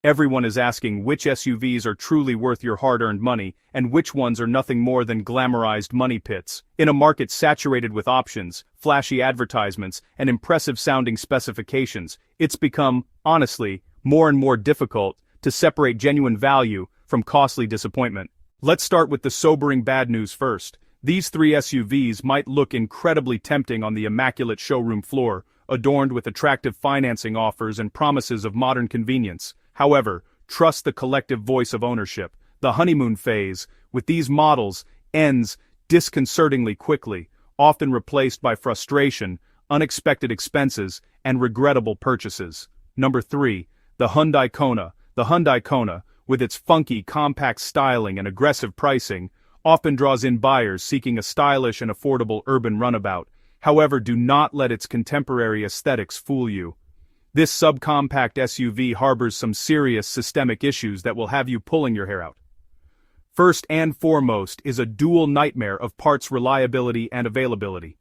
Everyone is asking which SUVs are truly worth your hard-earned money and which ones are nothing more than glamorized money pits. In a market saturated with options, flashy advertisements, and impressive-sounding specifications, it's become, honestly, more and more difficult to separate genuine value from costly disappointment. Let's start with the sobering bad news first. These three SUVs might look incredibly tempting on the immaculate showroom floor, adorned with attractive financing offers and promises of modern convenience. However, trust the collective voice of ownership. The honeymoon phase, with these models, ends disconcertingly quickly, often replaced by frustration, unexpected expenses, and regrettable purchases. Number 3. The Hyundai Kona. The Hyundai Kona, with its funky, compact styling and aggressive pricing, often draws in buyers seeking a stylish and affordable urban runabout. However, do not let its contemporary aesthetics fool you. This subcompact SUV harbors some serious systemic issues that will have you pulling your hair out. First and foremost is a dual nightmare of parts reliability and availability.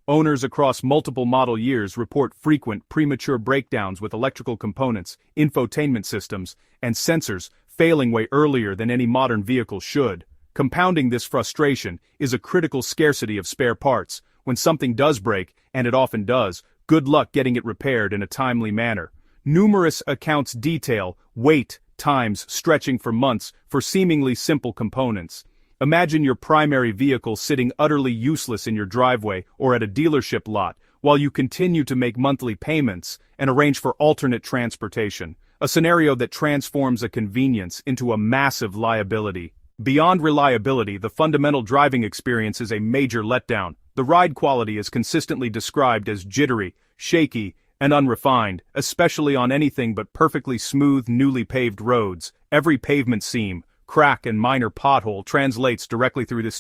Owners across multiple model years report frequent premature breakdowns with electrical components, infotainment systems, and sensors failing way earlier than any modern vehicle should. Compounding this frustration is a critical scarcity of spare parts. When something does break, and it often does, good luck getting it repaired in a timely manner. Numerous accounts detail wait times stretching for months for seemingly simple components. Imagine your primary vehicle sitting utterly useless in your driveway or at a dealership lot, while you continue to make monthly payments and arrange for alternate transportation, a scenario that transforms a convenience into a massive liability. Beyond reliability, the fundamental driving experience is a major letdown. The ride quality is consistently described as jittery, shaky, and unrefined, especially on anything but perfectly smooth, newly paved roads. Every pavement seam, crack, and minor pothole translates directly through the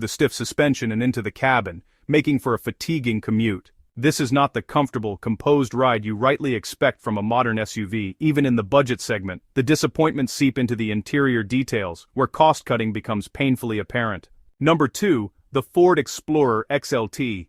stiff suspension and into the cabin, making for a fatiguing commute. This is not the comfortable, composed ride you rightly expect from a modern SUV. Even in the budget segment, the disappointments seep into the interior details, where cost-cutting becomes painfully apparent. Number 2. The Ford Explorer XLT.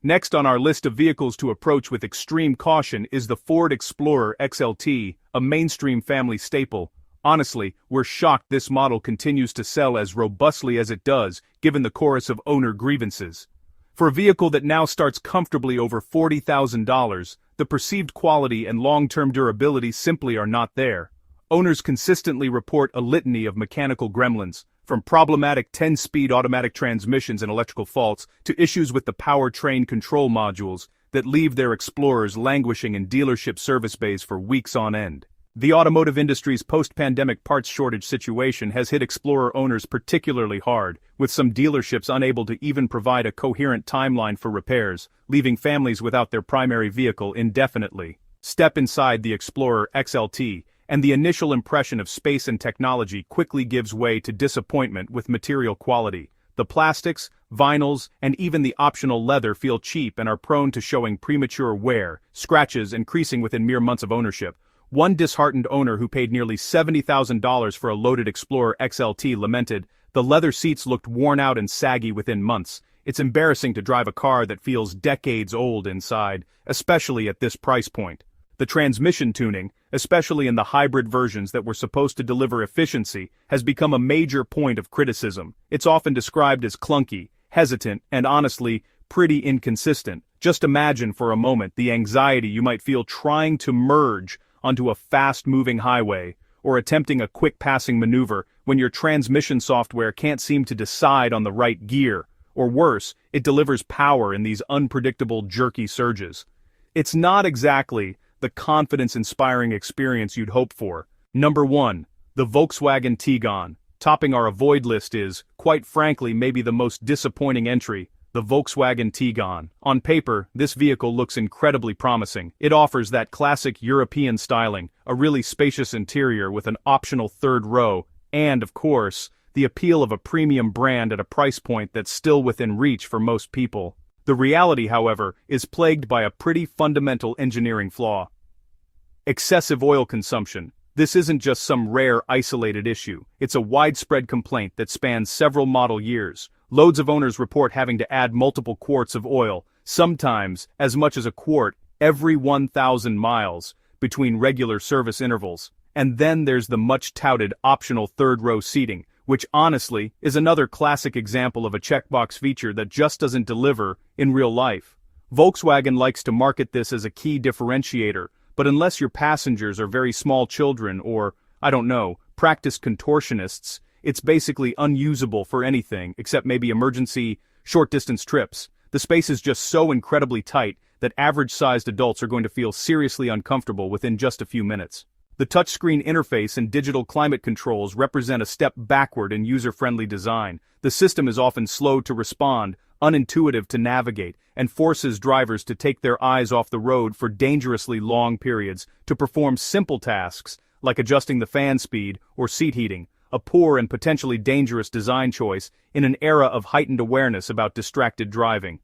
Next on our list of vehicles to approach with extreme caution is the Ford Explorer XLT, a mainstream family staple. Honestly, we're shocked this model continues to sell as robustly as it does, given the chorus of owner grievances. For a vehicle that now starts comfortably over $40,000, the perceived quality and long-term durability simply are not there. Owners consistently report a litany of mechanical gremlins, from problematic 10-speed automatic transmissions and electrical faults to issues with the powertrain control modules that leave their Explorers languishing in dealership service bays for weeks on end. The automotive industry's post-pandemic parts shortage situation has hit Explorer owners particularly hard, with some dealerships unable to even provide a coherent timeline for repairs, leaving families without their primary vehicle indefinitely. Step inside the Explorer XLT, and the initial impression of space and technology quickly gives way to disappointment with material quality. The plastics, vinyls, and even the optional leather feel cheap and are prone to showing premature wear, scratches increasing within mere months of ownership. One disheartened owner who paid nearly $70,000 for a loaded Explorer XLT lamented, "The leather seats looked worn out and saggy within months. It's embarrassing to drive a car that feels decades old inside, especially at this price point." The transmission tuning, especially in the hybrid versions that were supposed to deliver efficiency, has become a major point of criticism. It's often described as clunky, hesitant, and honestly, pretty inconsistent. Just imagine for a moment the anxiety you might feel trying to merge onto a fast-moving highway, or attempting a quick passing maneuver when your transmission software can't seem to decide on the right gear, or worse, it delivers power in these unpredictable jerky surges. It's not exactly the confidence-inspiring experience you'd hope for. Number 1. The Volkswagen Tiguan. Topping our avoid list is, quite frankly, maybe the most disappointing entry, the Volkswagen Tiguan. On paper, this vehicle looks incredibly promising. It offers that classic European styling, a really spacious interior with an optional third row, and, of course, the appeal of a premium brand at a price point that's still within reach for most people. The reality, however, is plagued by a pretty fundamental engineering flaw. Excessive oil consumption. This isn't just some rare isolated issue. It's a widespread complaint that spans several model years. Loads of owners report having to add multiple quarts of oil, sometimes as much as a quart, every 1,000 miles. between regular service intervals. And then there's the much-touted optional third-row seating, which honestly is another classic example of a checkbox feature that just doesn't deliver in real life. Volkswagen likes to market this as a key differentiator, but unless your passengers are very small children or, I don't know, practiced contortionists, it's basically unusable for anything except maybe emergency, short-distance trips. The space is just so incredibly tight that average-sized adults are going to feel seriously uncomfortable within just a few minutes. The touchscreen interface and digital climate controls represent a step backward in user-friendly design. The system is often slow to respond, unintuitive to navigate, and forces drivers to take their eyes off the road for dangerously long periods to perform simple tasks like adjusting the fan speed or seat heating, a poor and potentially dangerous design choice in an era of heightened awareness about distracted driving.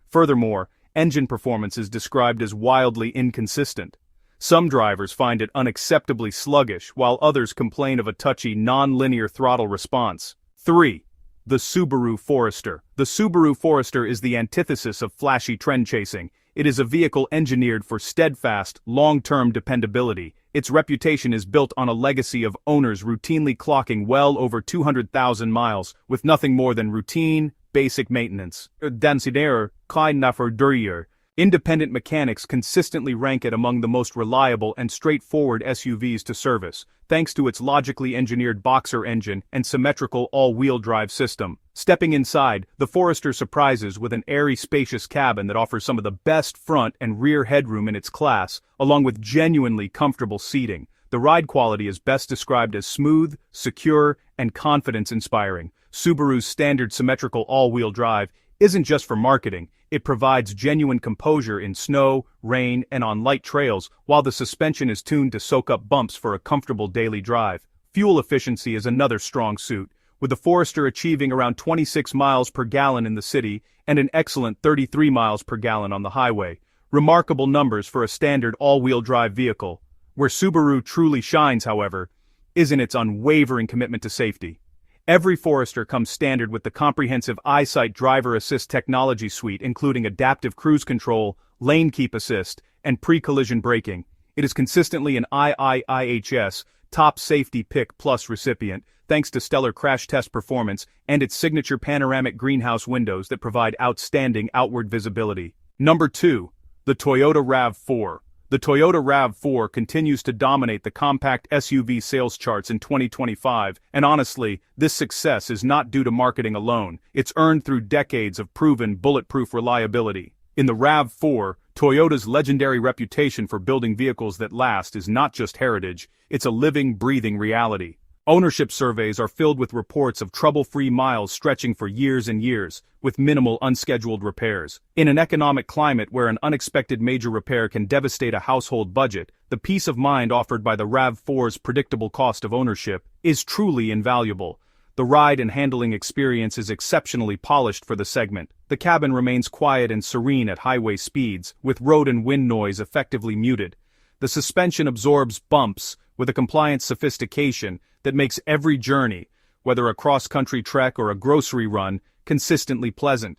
Furthermore, engine performance is described as wildly inconsistent. Some drivers find it unacceptably sluggish, while others complain of a touchy, non-linear throttle response. 3. The Subaru Forester. The Subaru Forester is the antithesis of flashy trend chasing. It is a vehicle engineered for steadfast, long-term dependability. Its reputation is built on a legacy of owners routinely clocking well over 200,000 miles, with nothing more than routine, basic maintenance. Dansider, klein nafordurier. Independent mechanics consistently rank it among the most reliable and straightforward SUVs to service, thanks to its logically engineered boxer engine and symmetrical all-wheel drive system. Stepping inside, the Forester surprises with an airy, spacious cabin that offers some of the best front and rear headroom in its class, along with genuinely comfortable seating. The ride quality is best described as smooth, secure, and confidence-inspiring. Subaru's standard symmetrical all-wheel drive isn't just for marketing. It provides genuine composure in snow, rain, and on light trails, while the suspension is tuned to soak up bumps for a comfortable daily drive. Fuel efficiency is another strong suit, with the Forester achieving around 26 miles per gallon in the city and an excellent 33 miles per gallon on the highway. Remarkable numbers for a standard all-wheel drive vehicle. Where Subaru truly shines, however, is in its unwavering commitment to safety. Every Forester comes standard with the comprehensive EyeSight driver assist technology suite, including adaptive cruise control, lane keep assist, and pre-collision braking. It is consistently an IIIHS Top Safety Pick Plus recipient, thanks to stellar crash test performance and its signature panoramic greenhouse windows that provide outstanding outward visibility. Number 2. The Toyota RAV4. The Toyota RAV4 continues to dominate the compact SUV sales charts in 2025, and honestly, this success is not due to marketing alone. It's earned through decades of proven bulletproof reliability. In the RAV4, Toyota's legendary reputation for building vehicles that last is not just heritage, it's a living, breathing reality. Ownership surveys are filled with reports of trouble-free miles stretching for years and years, with minimal unscheduled repairs. In an economic climate where an unexpected major repair can devastate a household budget, the peace of mind offered by the RAV4's predictable cost of ownership is truly invaluable. The ride and handling experience is exceptionally polished for the segment. The cabin remains quiet and serene at highway speeds, with road and wind noise effectively muted. The suspension absorbs bumps with a compliant sophistication that makes every journey, whether a cross-country trek or a grocery run, consistently pleasant.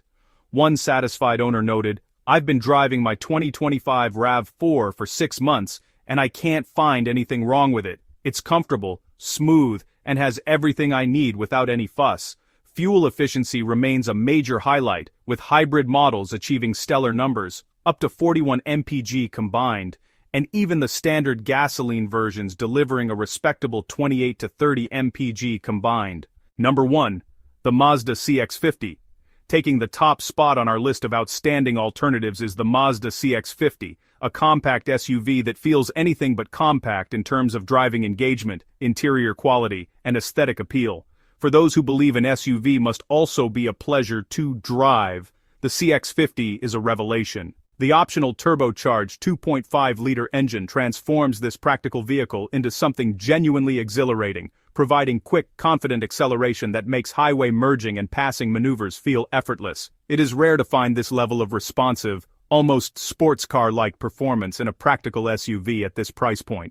One satisfied owner noted, "I've been driving my 2025 RAV4 for 6 months, and I can't find anything wrong with it. It's comfortable, smooth, and has everything I need without any fuss." Fuel efficiency remains a major highlight, with hybrid models achieving stellar numbers, up to 41 mpg combined, and even the standard gasoline versions delivering a respectable 28 to 30 mpg combined. Number 1. The Mazda CX-50. Taking the top spot on our list of outstanding alternatives is the Mazda CX-50, a compact SUV that feels anything but compact in terms of driving engagement, interior quality, and aesthetic appeal. For those who believe an SUV must also be a pleasure to drive, the CX-50 is a revelation. The optional turbocharged 2.5-liter engine transforms this practical vehicle into something genuinely exhilarating, providing quick, confident acceleration that makes highway merging and passing maneuvers feel effortless. It is rare to find this level of responsive, almost sports car-like performance in a practical SUV at this price point.